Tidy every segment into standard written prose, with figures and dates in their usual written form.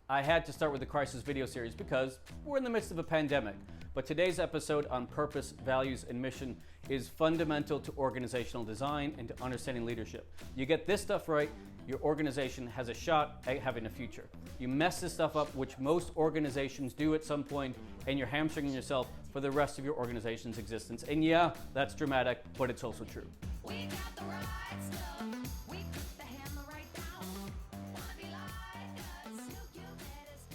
I had to start with the crisis video series because we're in the midst of a pandemic. But today's episode on purpose, values, and mission is fundamental to organizational design and to understanding leadership. You get this stuff right, your organization has a shot at having a future. You mess this stuff up, which most organizations do at some point, and you're hamstringing yourself for the rest of your organization's existence. And yeah, that's dramatic, but it's also true. We got the right stuff. We put the hammer right down. Wanna be like us.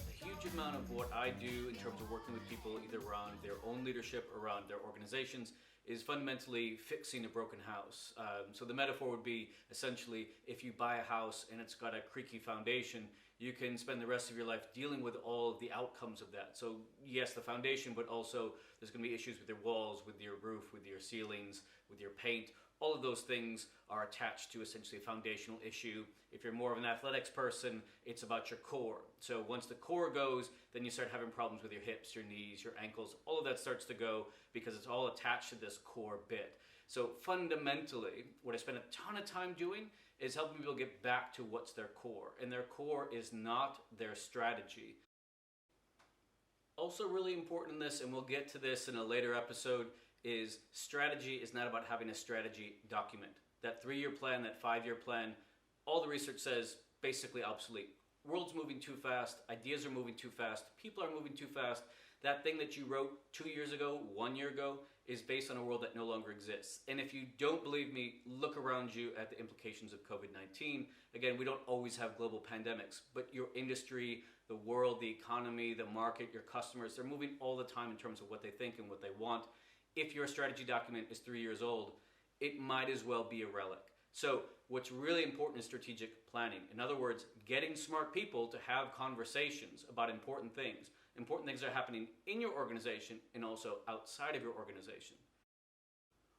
A huge amount of what I do in terms of working with people either around their own leadership or around their organizations is fundamentally fixing a broken house. So the metaphor would be essentially if you buy a house and it's got a creaky foundation, you can spend the rest of your life dealing with all of the outcomes of that. So yes, the foundation, but also there's going to be issues with your walls, with your roof, with your ceilings, with your paint. All of those things are attached to essentially a foundational issue. If you're more of an athletics person, it's about your core. So once the core goes, then you start having problems with your hips, your knees, your ankles. All of that starts to go because it's all attached to this core bit. So fundamentally, what I spend a ton of time doing is helping people get back to what's their core. And their core is not their strategy. Also really important in this, and we'll get to this in a later episode, is strategy is not about having a strategy document. That 3-year plan, that 5-year plan, all the research says basically obsolete. World's moving too fast, ideas are moving too fast, people are moving too fast. That thing that you wrote 2 years ago, 1 year ago, is based on a world that no longer exists. And if you don't believe me, look around you at the implications of COVID-19. Again, we don't always have global pandemics, but your industry, the world, the economy, the market, your customers, they're moving all the time in terms of what they think and what they want. If your strategy document is 3 years old, it might as well be a relic. So what's really important is strategic planning. In other words, getting smart people to have conversations about important things. Important things that are happening in your organization and also outside of your organization.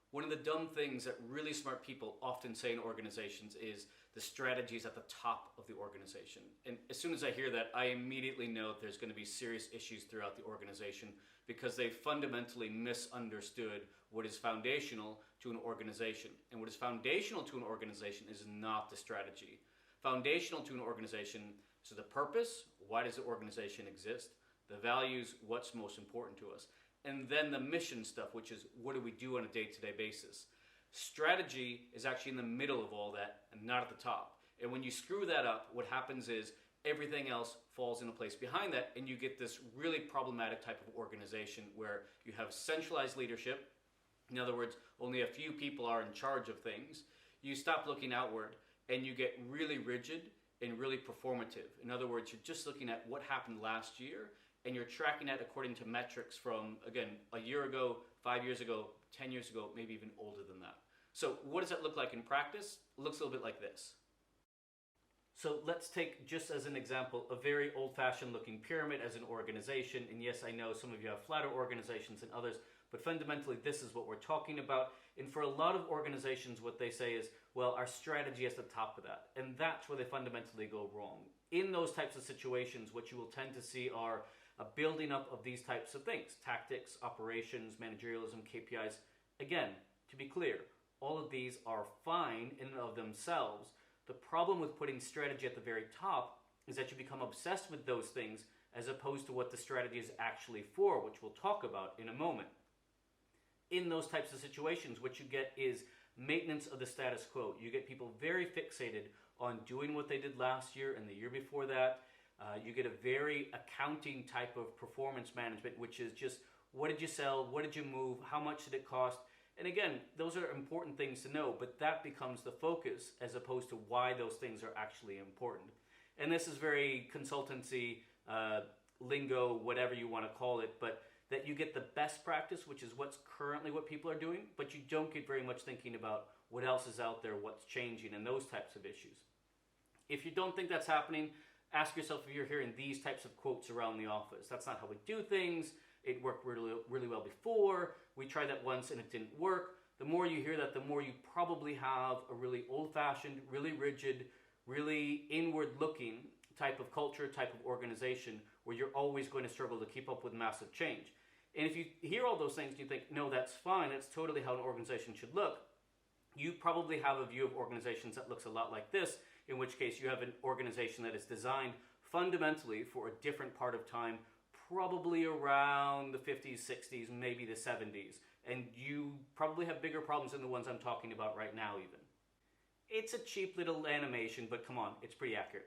One of the dumb things that really smart people often say in organizations is the strategy is at the top of the organization. And as soon as I hear that, I immediately know that there's going to be serious issues throughout the organization because they fundamentally misunderstood what is foundational to an organization. And what is foundational to an organization is not the strategy. Foundational to an organization is the purpose, why does the organization exist? The values, what's most important to us. And then the mission stuff, which is what do we do on a day-to-day basis. Strategy is actually in the middle of all that and not at the top. And when you screw that up, what happens is everything else falls into place behind that, and you get this really problematic type of organization where you have centralized leadership. In other words, only a few people are in charge of things. You stop looking outward, and you get really rigid and really performative. In other words, you're just looking at what happened last year, and you're tracking that according to metrics from, again, a year ago, 5 years ago, 10 years ago, maybe even older than that. So what does that look like in practice? It looks a little bit like this. So let's take, just as an example, a very old-fashioned looking pyramid as an organization. And yes, I know some of you have flatter organizations than others, but fundamentally this is what we're talking about. And for a lot of organizations, what they say is, well, our strategy is at the top of that. And that's where they fundamentally go wrong. In those types of situations, what you will tend to see are a building up of these types of things: tactics, operations, managerialism, KPIs. Again, to be clear, all of these are fine in and of themselves. The problem with putting strategy at the very top is that you become obsessed with those things as opposed to what the strategy is actually for, which we'll talk about in a moment. In those types of situations, what you get is maintenance of the status quo. You get people very fixated on doing what they did last year and the year before that. You get a very accounting type of performance management, which is just what did you sell, what did you move, how much did it cost? And again, those are important things to know, but that becomes the focus as opposed to why those things are actually important. And this is very consultancy, lingo, whatever you want to call it, but that you get the best practice, which is what's currently what people are doing, but you don't get very much thinking about what else is out there, what's changing, and those types of issues. If you don't think that's happening, ask yourself if you're hearing these types of quotes around the office. That's not how we do things. It worked really, really well before. We tried that once and it didn't work. The more you hear that, the more you probably have a really old-fashioned, really rigid, really inward-looking type of culture, type of organization where you're always going to struggle to keep up with massive change. And if you hear all those things and you think, no, that's fine, that's totally how an organization should look, you probably have a view of organizations that looks a lot like this, in which case you have an organization that is designed fundamentally for a different part of time, probably around the 50s, 60s, maybe the 70s. And you probably have bigger problems than the ones I'm talking about right now even. It's a cheap little animation, but come on, it's pretty accurate.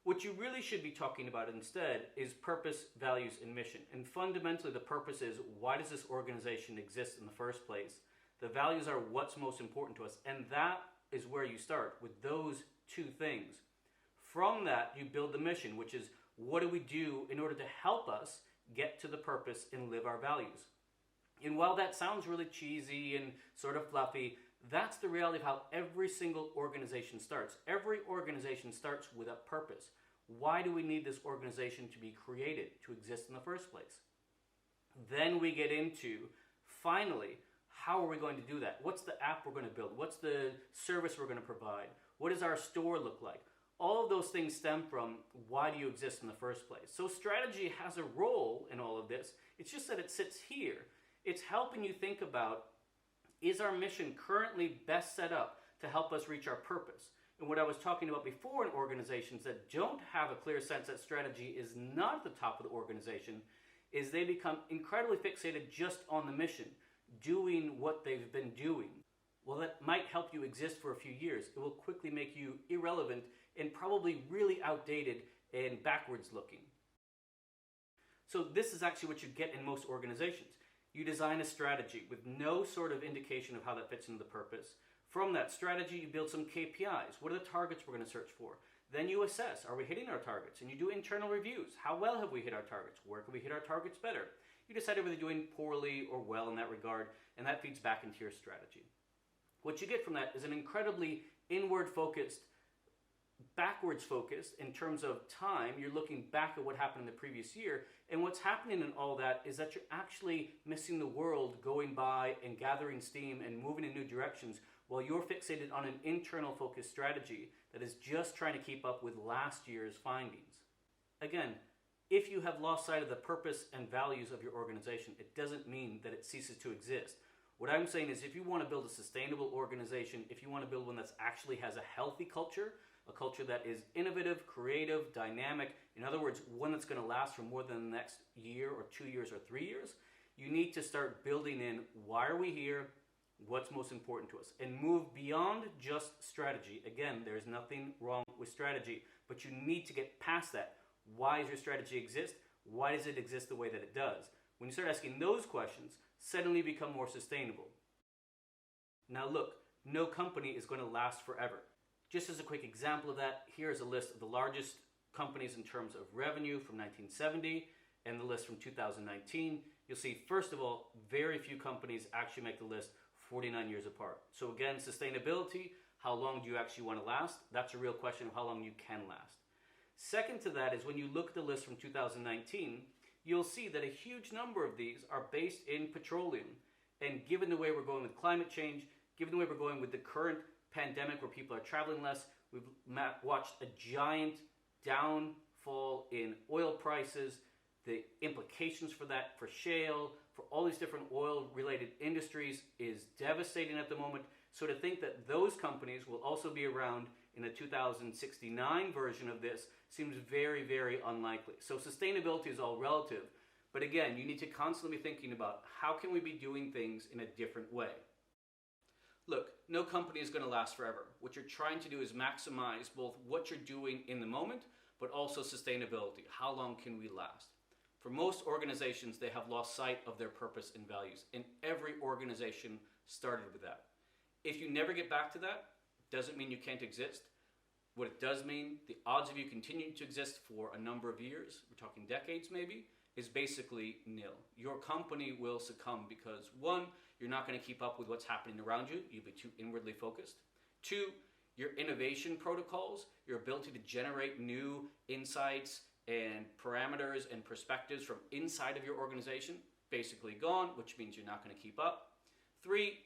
What you really should be talking about instead is purpose, values, and mission. And fundamentally, the purpose is, why does this organization exist in the first place? The values are what's most important to us. And that is where you start, with those two things. From that, you build the mission, which is, what do we do in order to help us get to the purpose and live our values? And while that sounds really cheesy and sort of fluffy, that's the reality of how every single organization starts. Every organization starts with a purpose. Why do we need this organization to be created, to exist in the first place? Then we get into, finally, how are we going to do that? What's the app we're going to build? What's the service we're going to provide? What does our store look like? All of those things stem from, why do you exist in the first place? So strategy has a role in all of this. It's just that it sits here. It's helping you think about, is our mission currently best set up to help us reach our purpose? And what I was talking about before in organizations that don't have a clear sense that strategy is not at the top of the organization, is they become incredibly fixated just on the mission, doing what they've been doing. Well, that might help you exist for a few years. It will quickly make you irrelevant and probably really outdated and backwards looking. So this is actually what you get in most organizations. You design a strategy with no sort of indication of how that fits into the purpose. From that strategy, you build some KPIs. What are the targets we're going to search for? Then you assess, are we hitting our targets? And you do internal reviews. How well have we hit our targets? Where can we hit our targets better? You decide whether you're doing poorly or well in that regard, and that feeds back into your strategy. What you get from that is an incredibly inward-focused, backwards-focused in terms of time. You're looking back at what happened in the previous year, and what's happening in all that is that you're actually missing the world going by and gathering steam and moving in new directions while you're fixated on an internal focused strategy that is just trying to keep up with last year's findings. Again, if you have lost sight of the purpose and values of your organization, it doesn't mean that it ceases to exist. What I'm saying is, if you want to build a sustainable organization, if you want to build one that actually has a healthy culture, a culture that is innovative, creative, dynamic, in other words, one that's going to last for more than the next year or 2 years or 3 years, you need to start building in, why are we here, what's most important to us, and move beyond just strategy. Again, there's nothing wrong with strategy, but you need to get past that. Why does your strategy exist? Why does it exist the way that it does? When you start asking those questions, suddenly you become more sustainable. Now look, no company is going to last forever. Just as a quick example of that, here's a list of the largest companies in terms of revenue from 1970 and the list from 2019. You'll see, first of all, very few companies actually make the list 49 years apart. So again, sustainability, how long do you actually want to last? That's a real question of how long you can last. Second to that is, when you look at the list from 2019, you'll see that a huge number of these are based in petroleum. And given the way we're going with climate change, given the way we're going with the current pandemic where people are traveling less, we've watched a giant downfall in oil prices, the implications for that, for shale, for all these different oil-related industries is devastating at the moment. So to think that those companies will also be around in the 2069 version of this seems very, very unlikely. So sustainability is all relative. But again, you need to constantly be thinking about, how can we be doing things in a different way? Look, no company is going to last forever. What you're trying to do is maximize both what you're doing in the moment, but also sustainability. How long can we last? For most organizations, they have lost sight of their purpose and values, and every organization started with that. If you never get back to that, doesn't mean you can't exist. What it does mean, the odds of you continuing to exist for a number of years, we're talking decades maybe, is basically nil. Your company will succumb because, one, you're not going to keep up with what's happening around you. You'll be too inwardly focused. Two, your innovation protocols, your ability to generate new insights and parameters and perspectives from inside of your organization, basically gone, which means you're not going to keep up. Three,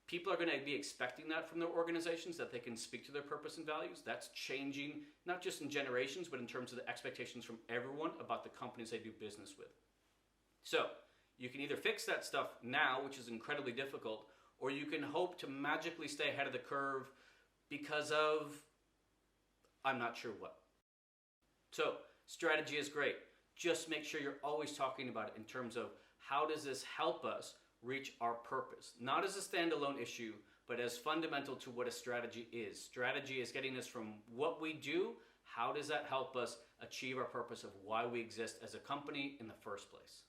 people are going to be expecting that from their organizations, that they can speak to their purpose and values. That's changing, not just in generations, but in terms of the expectations from everyone about the companies they do business with. So you can either fix that stuff now, which is incredibly difficult, or you can hope to magically stay ahead of the curve because of, I'm not sure what. So Strategy is great. Just make sure you're always talking about it in terms of how does this help us reach our purpose? Not as a standalone issue, but as fundamental to what a strategy is. Strategy is getting us from what we do. How does that help us achieve our purpose of why we exist as a company in the first place?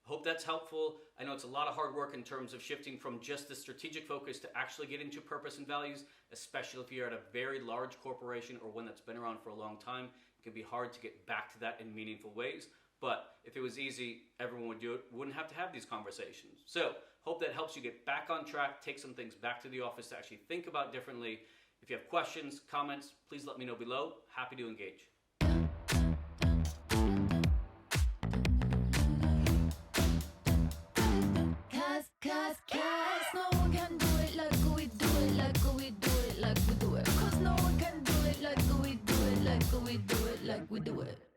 Hope that's helpful. I know it's a lot of hard work in terms of shifting from just the strategic focus to actually getting to purpose and values, especially if you're at a very large corporation or one that's been around for a long time. It can be hard to get back to that in meaningful ways. But if it was easy, everyone would do it. We wouldn't have to have these conversations. So hope that helps you get back on track, take some things back to the office to actually think about differently. If you have questions, comments, please let me know below. Happy to engage. Cause no one can do it like we do it, like we do it, like we do it. Cause no one can do it like we do it, like we do it, like we do it.